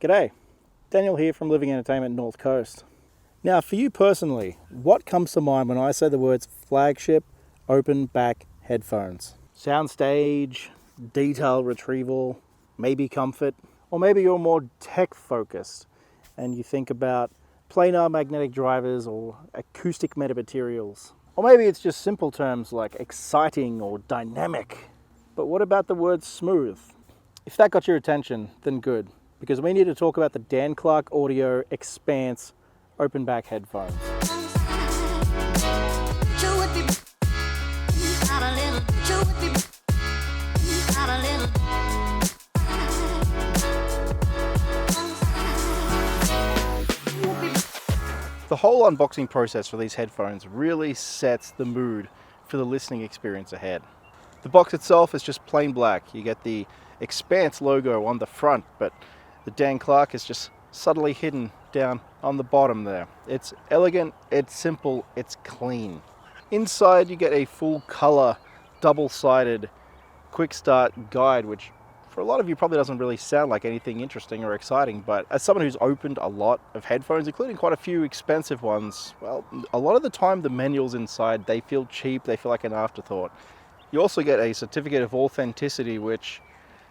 G'day, Daniel here from Living Entertainment North Coast. Now for you personally, what comes to mind when I say the words flagship open back headphones? Soundstage, detail retrieval, maybe comfort, or maybe you're more tech focused and you think about planar magnetic drivers or acoustic metamaterials. Or maybe it's just simple terms like exciting or dynamic. But what about the word smooth? If that got your attention, then good, because we need to talk about the Dan Clark Audio Expanse open back headphones. The whole unboxing process for these headphones really sets the mood for the listening experience ahead. The box itself is just plain black. You get the Expanse logo on the front, but the Dan Clark is just subtly hidden down on the bottom there. It's elegant, it's simple, it's clean. Inside you get a full color, double-sided quick start guide, which for a lot of you probably doesn't really sound like anything interesting or exciting, but as someone who's opened a lot of headphones, including quite a few expensive ones, well, a lot of the time the manuals inside, they feel cheap, they feel like an afterthought. You also get a certificate of authenticity, which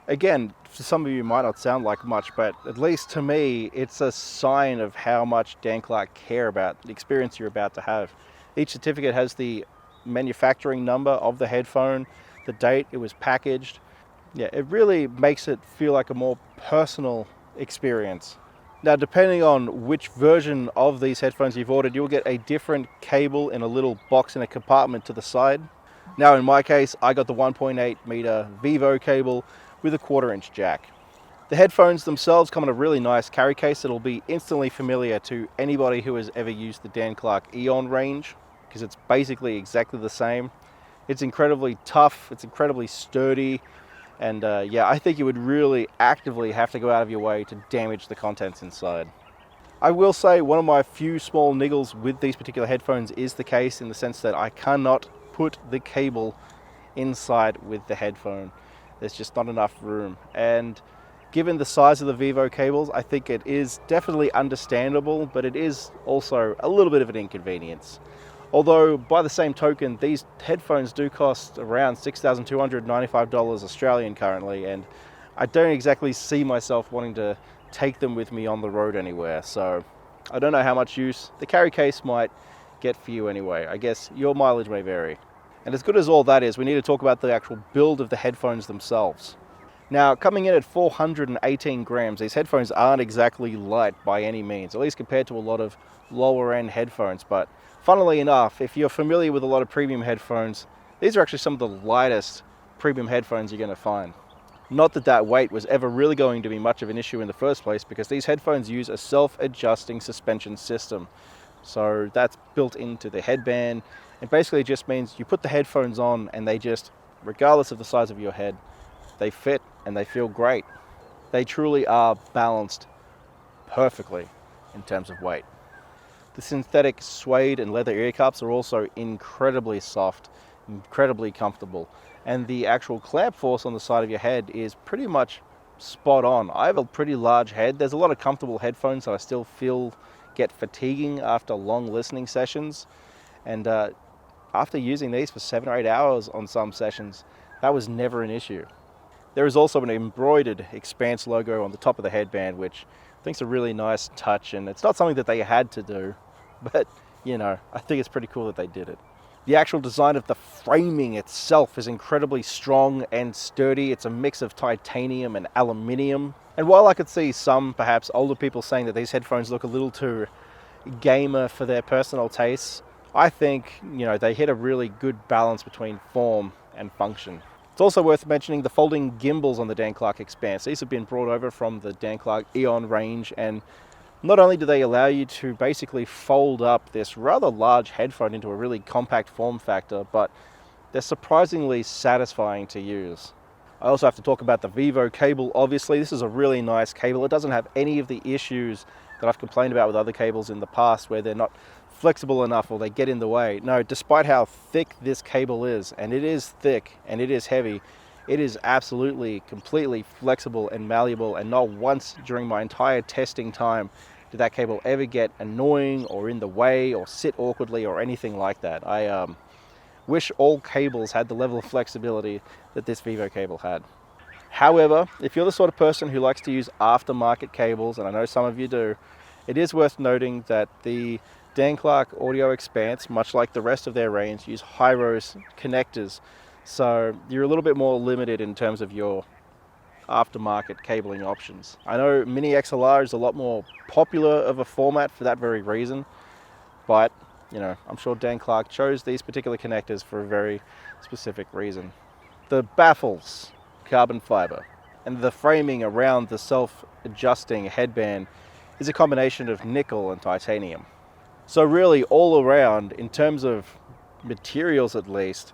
again, for some of you might not sound like much, but at least to me, it's a sign of how much Dan Clark care about the experience you're about to have. Each certificate has the manufacturing number of the headphone, the date it was packaged. Yeah, it really makes it feel like a more personal experience. Now, depending on which version of these headphones you've ordered, you'll get a different cable in a little box in a compartment to the side. Now, in my case, I got the 1.8 meter VEVO cable with a 1/4-inch jack. The headphones themselves come in a really nice carry case that'll be instantly familiar to anybody who has ever used the Dan Clark Eon range, because it's basically exactly the same. It's incredibly tough, it's incredibly sturdy, and yeah, I think you would really actively have to go out of your way to damage the contents inside. I will say one of my few small niggles with these particular headphones is the case, in the sense that I cannot put the cable inside with the headphone. There's just not enough room, and given the size of the VEVO cables, I think it is definitely understandable, but it is also a little bit of an inconvenience. Although by the same token, these headphones do cost around $6,295 Australian currently, and I don't exactly see myself wanting to take them with me on the road anywhere, so I don't know how much use the carry case might get for you anyway. I guess your mileage may vary. And as good as all that is, we need to talk about the actual build of the headphones themselves. Now, coming in at 418 grams, these headphones aren't exactly light by any means, at least compared to a lot of lower end headphones. But funnily enough, if you're familiar with a lot of premium headphones, these are actually some of the lightest premium headphones you're going to find. Not that that weight was ever really going to be much of an issue in the first place, because these headphones use a self-adjusting suspension system. So that's built into the headband. It basically just means you put the headphones on and they just, regardless of the size of your head, they fit and they feel great. They truly are balanced perfectly in terms of weight. The synthetic suede and leather ear cups are also incredibly soft, incredibly comfortable. And the actual clamp force on the side of your head is pretty much spot on. I have a pretty large head. There's a lot of comfortable headphones that I still feel get fatiguing after long listening sessions. And after using these for 7 or 8 hours on some sessions, that was never an issue. There is also an embroidered Expanse logo on the top of the headband, which I think is a really nice touch, and it's not something that they had to do, but you know, I think it's pretty cool that they did it. The actual design of the framing itself is incredibly strong and sturdy. It's a mix of titanium and aluminium. And while I could see some, perhaps older people, saying that these headphones look a little too gamer for their personal tastes, I think, you know, they hit a really good balance between form and function. It's also worth mentioning the folding gimbals on the Dan Clark Expanse. These have been brought over from the Dan Clark Eon range, and not only do they allow you to basically fold up this rather large headphone into a really compact form factor, but they're surprisingly satisfying to use. I also have to talk about the VEVO cable. Obviously, this is a really nice cable. It doesn't have any of the issues that I've complained about with other cables in the past, where they're not flexible enough or they get in the way. No, despite how thick this cable is, and it is thick and it is heavy, It is absolutely, completely flexible and malleable, and not once during my entire testing time did that cable ever get annoying or in the way or sit awkwardly or anything like that. I wish all cables had the level of flexibility that this VEVO cable had. However, if you're the sort of person who likes to use aftermarket cables, and I know some of you do, it is worth noting that the Dan Clark Audio Expanse, much like the rest of their range, use high-rose connectors, so you're a little bit more limited in terms of your aftermarket cabling options. I know Mini XLR is a lot more popular of a format for that very reason, but you know, I'm sure Dan Clark chose these particular connectors for a very specific reason. The baffles, carbon fiber, and the framing around the self-adjusting headband is a combination of nickel and titanium. So really, all around, in terms of materials at least,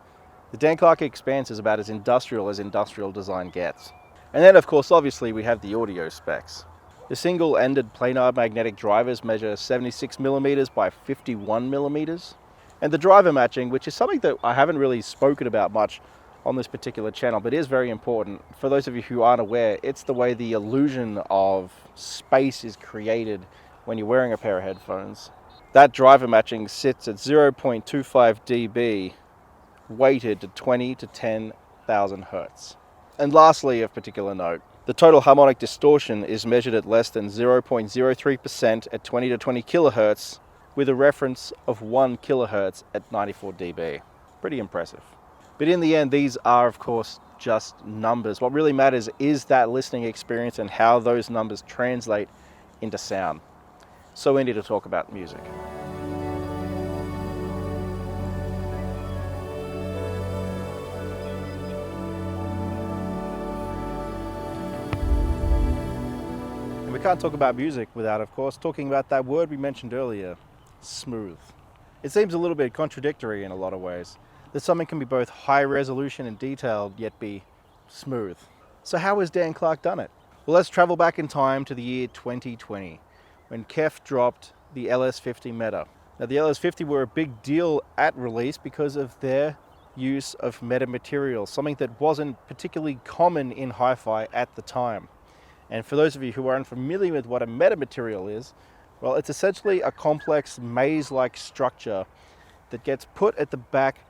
the Dan Clark Expanse is about as industrial design gets. And then of course, obviously, we have the audio specs. The single-ended planar magnetic drivers measure 76mm by 51mm. And the driver matching, which is something that I haven't really spoken about much on this particular channel, but is very important. For those of you who aren't aware, it's the way the illusion of space is created when you're wearing a pair of headphones. That driver matching sits at 0.25 dB, weighted to 20 to 10,000 Hertz. And lastly, of particular note, the total harmonic distortion is measured at less than 0.03% at 20 to 20 kilohertz, with a reference of 1 kilohertz at 94 dB. Pretty impressive. But in the end, these are, of course, just numbers. What really matters is that listening experience and how those numbers translate into sound. So we need to talk about music. And we can't talk about music without, of course, talking about that word we mentioned earlier, smooth. It seems a little bit contradictory in a lot of ways, that something can be both high resolution and detailed, yet be smooth. So how has Dan Clark done it? Well, let's travel back in time to the year 2020, when KEF dropped the LS50 Meta. Now, the LS50 were a big deal at release because of their use of Metamaterials, something that wasn't particularly common in hi-fi at the time. And for those of you who are unfamiliar with what a metamaterial is, well, it's essentially a complex maze-like structure that gets put at the back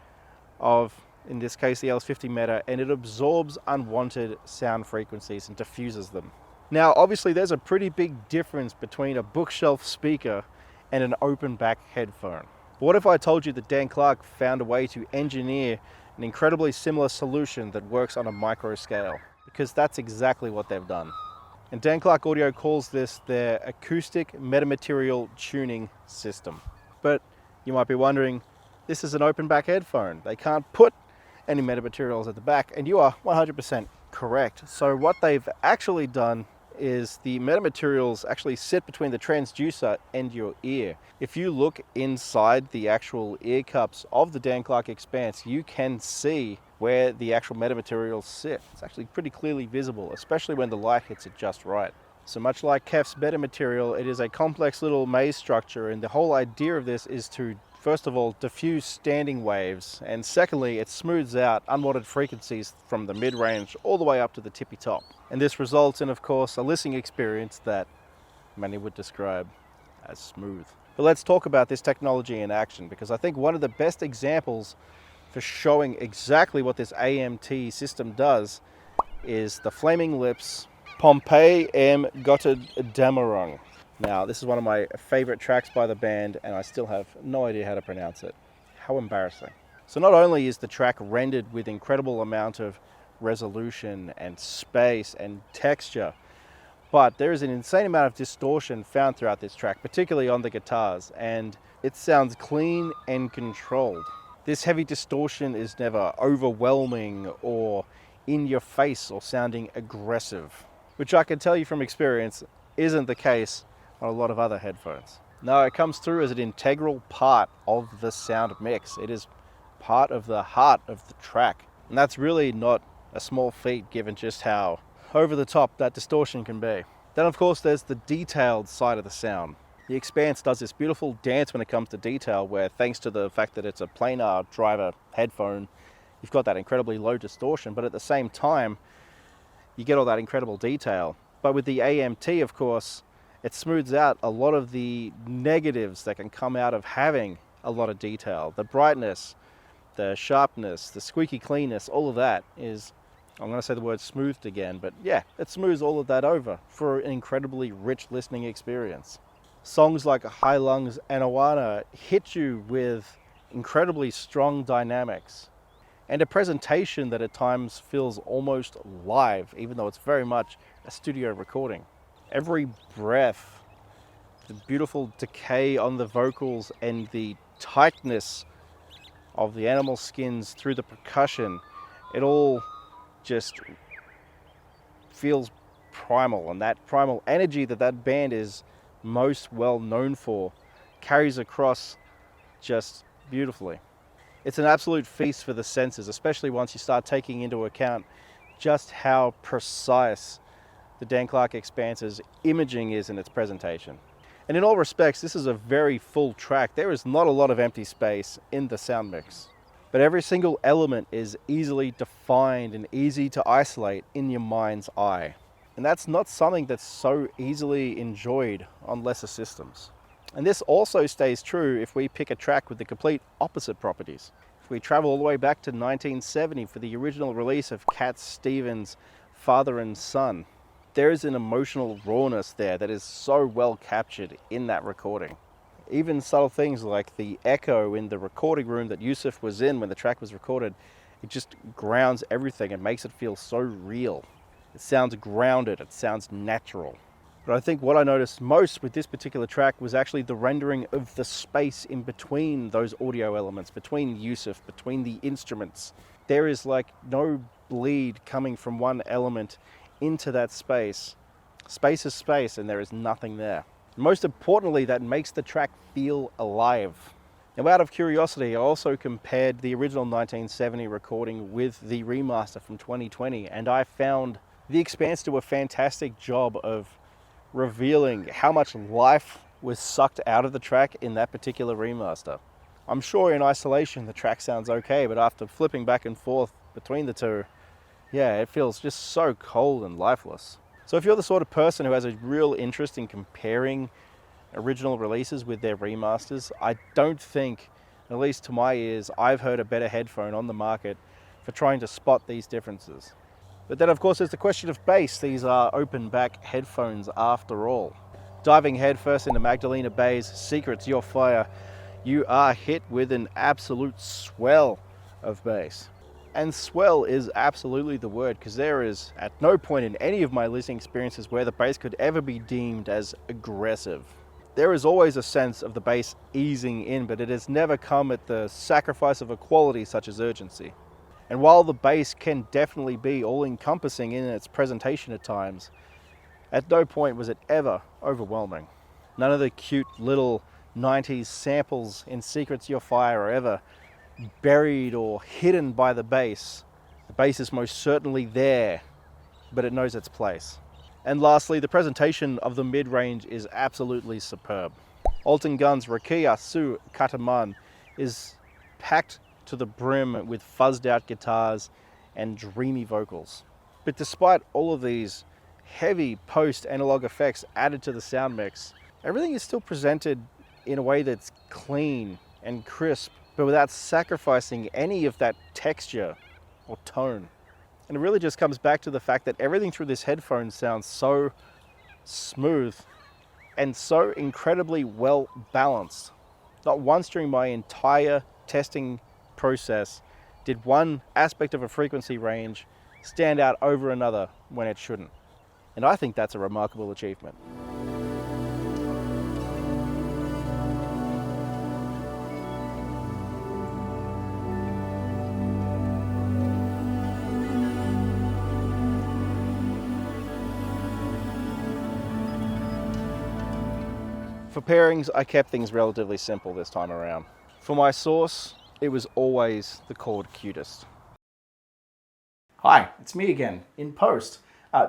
of, in this case, the LS50 Meta, and it absorbs unwanted sound frequencies and diffuses them. Now, obviously, there's a pretty big difference between a bookshelf speaker and an open back headphone. But what if I told you that Dan Clark found a way to engineer an incredibly similar solution that works on a micro scale? Because that's exactly what they've done. And Dan Clark Audio calls this their Acoustic Metamaterial Tuning System. But you might be wondering, this is an open back headphone. They can't put any metamaterials at the back, and you are 100% correct. So what they've actually done is the metamaterials actually sit between the transducer and your ear. If you look inside the actual ear cups of the Dan Clark Expanse, you can see where the actual metamaterials sit. It's actually pretty clearly visible, especially when the light hits it just right. So much like KEF's metamaterial, it is a complex little maze structure, and the whole idea of this is to, first of all, diffuse standing waves, and secondly, it smooths out unwanted frequencies from the mid-range all the way up to the tippy top. And this results in, of course, a listening experience that many would describe as smooth. But let's talk about this technology in action, because I think one of the best examples for showing exactly what this AMT system does is the Flaming Lips Pompeii M Gotterdammerung. Now, this is one of my favorite tracks by the band, and I still have no idea how to pronounce it. How embarrassing. So not only is the track rendered with incredible amount of resolution and space and texture, but there is an insane amount of distortion found throughout this track, particularly on the guitars, and it sounds clean and controlled. This heavy distortion is never overwhelming or in your face or sounding aggressive, which I can tell you from experience isn't the case on a lot of other headphones. No, it comes through as an integral part of the sound mix. It is part of the heart of the track. And that's really not a small feat given just how over the top that distortion can be. Then of course there's the detailed side of the sound. The Expanse does this beautiful dance when it comes to detail, where thanks to the fact that it's a planar driver headphone, you've got that incredibly low distortion, but at the same time, you get all that incredible detail. But with the AMT, of course, it smooths out a lot of the negatives that can come out of having a lot of detail. The brightness, the sharpness, the squeaky cleanness, all of that is, I'm going to say the word smoothed again, but yeah, it smooths all of that over for an incredibly rich listening experience. Songs like High Lungs and Awana hit you with incredibly strong dynamics and a presentation that at times feels almost live, even though it's very much a studio recording. Every breath, the beautiful decay on the vocals and the tightness of the animal skins through the percussion, it all just feels primal, and that primal energy that band is most well known for carries across just beautifully. It's an absolute feast for the senses, especially once you start taking into account just how precise the Dan Clark Expanse's imaging is in its presentation. And in all respects, this is a very full track. There is not a lot of empty space in the sound mix, but every single element is easily defined and easy to isolate in your mind's eye. And that's not something that's so easily enjoyed on lesser systems. And this also stays true if we pick a track with the complete opposite properties. If we travel all the way back to 1970 for the original release of Cat Stevens' Father and Son, there is an emotional rawness there that is so well captured in that recording. Even subtle things like the echo in the recording room that Yusuf was in when the track was recorded, it just grounds everything and makes it feel so real. It sounds grounded, it sounds natural. But I think what I noticed most with this particular track was actually the rendering of the space in between those audio elements, between Yusuf, between the instruments. There is like no bleed coming from one element into that space. Space is space and there is nothing there. Most importantly, that makes the track feel alive. Now, out of curiosity, I also compared the original 1970 recording with the remaster from 2020, and I found the Expanse do a fantastic job of revealing how much life was sucked out of the track in that particular remaster. I'm sure in isolation the track sounds okay, but after flipping back and forth between the two, yeah, it feels just so cold and lifeless. So if you're the sort of person who has a real interest in comparing original releases with their remasters, I don't think, at least to my ears, I've heard a better headphone on the market for trying to spot these differences. But then of course there's the question of bass. These are open back headphones after all. Diving headfirst into Magdalena Bay's Secrets Your Fire, you are hit with an absolute swell of bass. And swell is absolutely the word, because there is at no point in any of my listening experiences where the bass could ever be deemed as aggressive. There is always a sense of the bass easing in, but it has never come at the sacrifice of a quality such as urgency. And while the bass can definitely be all-encompassing in its presentation at times, at no point was it ever overwhelming. None of the cute little 90s samples in Secrets Your Fire are ever buried or hidden by the bass. The bass is most certainly there, but it knows its place. And lastly, the presentation of the mid-range is absolutely superb. Alton Gunn's Rakia Su Kataman is packed to the brim with fuzzed out guitars and dreamy vocals. But despite all of these heavy post-analog effects added to the sound mix, everything is still presented in a way that's clean and crisp, but without sacrificing any of that texture or tone. And it really just comes back to the fact that everything through this headphone sounds so smooth and so incredibly well balanced. Not once during my entire testing process did one aspect of a frequency range stand out over another when it shouldn't. And I think that's a remarkable achievement. For pairings, I kept things relatively simple this time around. For my source, it was always the Chord Qutest. Hi, it's me again, in post.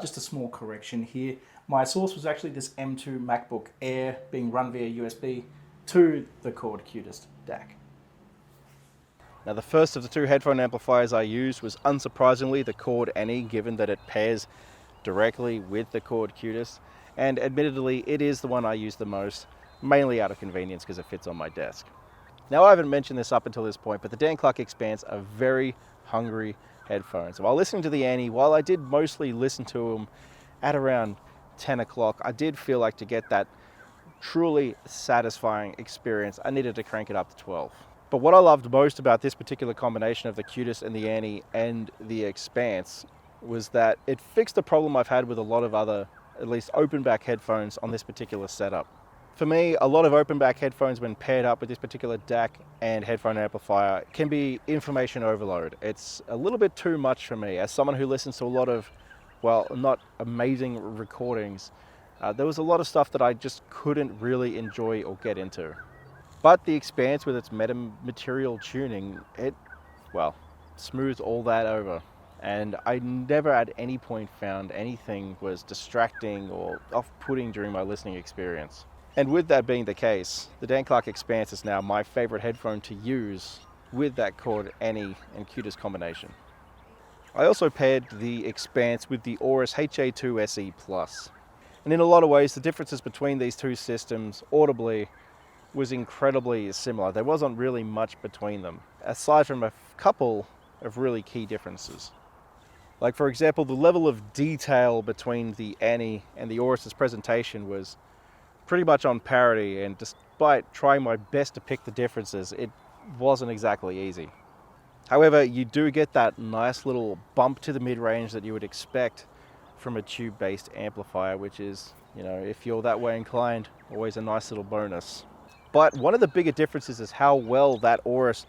Just a small correction here. My source was actually this M2 MacBook Air being run via USB to the Chord Qutest DAC. Now, the first of the two headphone amplifiers I used was unsurprisingly the Chord Anni, given that it pairs directly with the Chord Qutest, and admittedly it is the one I use the most, mainly out of convenience because it fits on my desk. Now, I haven't mentioned this up until this point, but the Dan Clark Expanse are very hungry headphones. While listening to the Anni, while I did mostly listen to them at around 10 o'clock, I did feel like to get that truly satisfying experience, I needed to crank it up to 12. But what I loved most about this particular combination of the Qutest and the Anni and the Expanse was that it fixed the problem I've had with a lot of other, at least open back headphones on this particular setup. For me, a lot of open back headphones when paired up with this particular DAC and headphone amplifier can be information overload. It's a little bit too much for me. As someone who listens to a lot of, well, not amazing recordings, there was a lot of stuff that I just couldn't really enjoy or get into. But the Expanse with its Metamaterial tuning, it, well, smooths all that over. And I never at any point found anything was distracting or off-putting during my listening experience. And with that being the case, the Dan Clark Expanse is now my favorite headphone to use with that Chord Anni and Qutest combination. I also paired the Expanse with the Auris HA-2 SE Plus. And in a lot of ways, the differences between these two systems audibly was incredibly similar. There wasn't really much between them, aside from a couple of really key differences. Like, for example, the level of detail between the Anni and the Auris's presentation was pretty much on parity, and despite trying my best to pick the differences, it wasn't exactly easy. However, you do get that nice little bump to the mid-range that you would expect from a tube-based amplifier, which is, you know, if you're that way inclined, always a nice little bonus. But one of the bigger differences is how well that Auris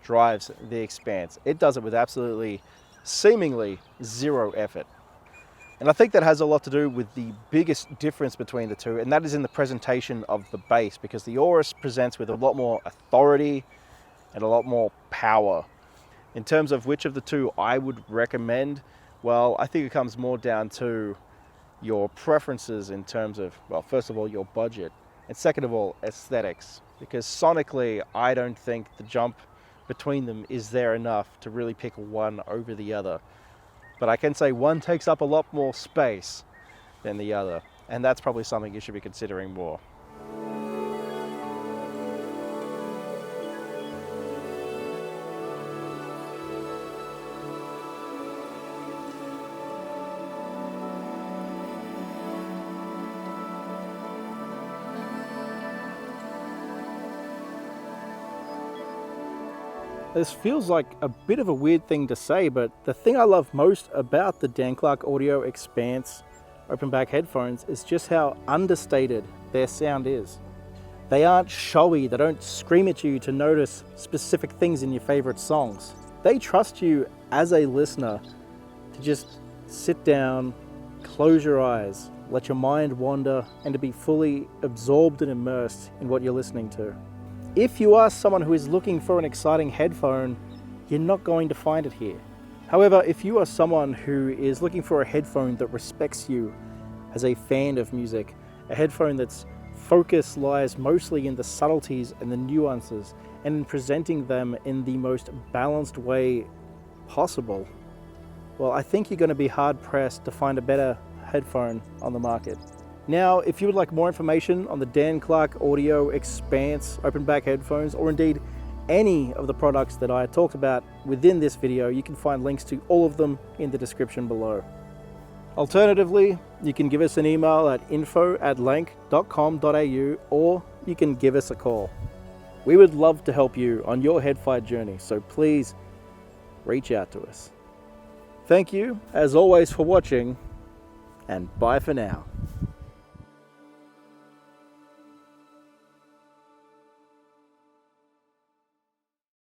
drives the Expanse. It does it with absolutely, seemingly zero effort. And I think that has a lot to do with the biggest difference between the two, and that is in the presentation of the bass, because the Auris presents with a lot more authority and a lot more power. In terms of which of the two I would recommend, well, I think it comes more down to your preferences in terms of, well, first of all, your budget, and second of all, aesthetics, because sonically, I don't think the jump between them is there enough to really pick one over the other. But I can say one takes up a lot more space than the other, and that's probably something you should be considering more. This feels like a bit of a weird thing to say, but the thing I love most about the Dan Clark Audio Expanse open back headphones is just how understated their sound is. They aren't showy, they don't scream at you to notice specific things in your favorite songs. They trust you as a listener to just sit down, close your eyes, let your mind wander, and to be fully absorbed and immersed in what you're listening to. If you are someone who is looking for an exciting headphone, you're not going to find it here. However, if you are someone who is looking for a headphone that respects you as a fan of music, a headphone that's focus lies mostly in the subtleties and the nuances and in presenting them in the most balanced way possible, well, I think you're going to be hard pressed to find a better headphone on the market. Now, if you would like more information on the Dan Clark Audio Expanse open back headphones, or indeed any of the products that I talked about within this video, you can find links to all of them in the description below. Alternatively, you can give us an email at info@lank.com.au, or you can give us a call. We would love to help you on your headphone journey, so please reach out to us. Thank you, as always, for watching, and bye for now.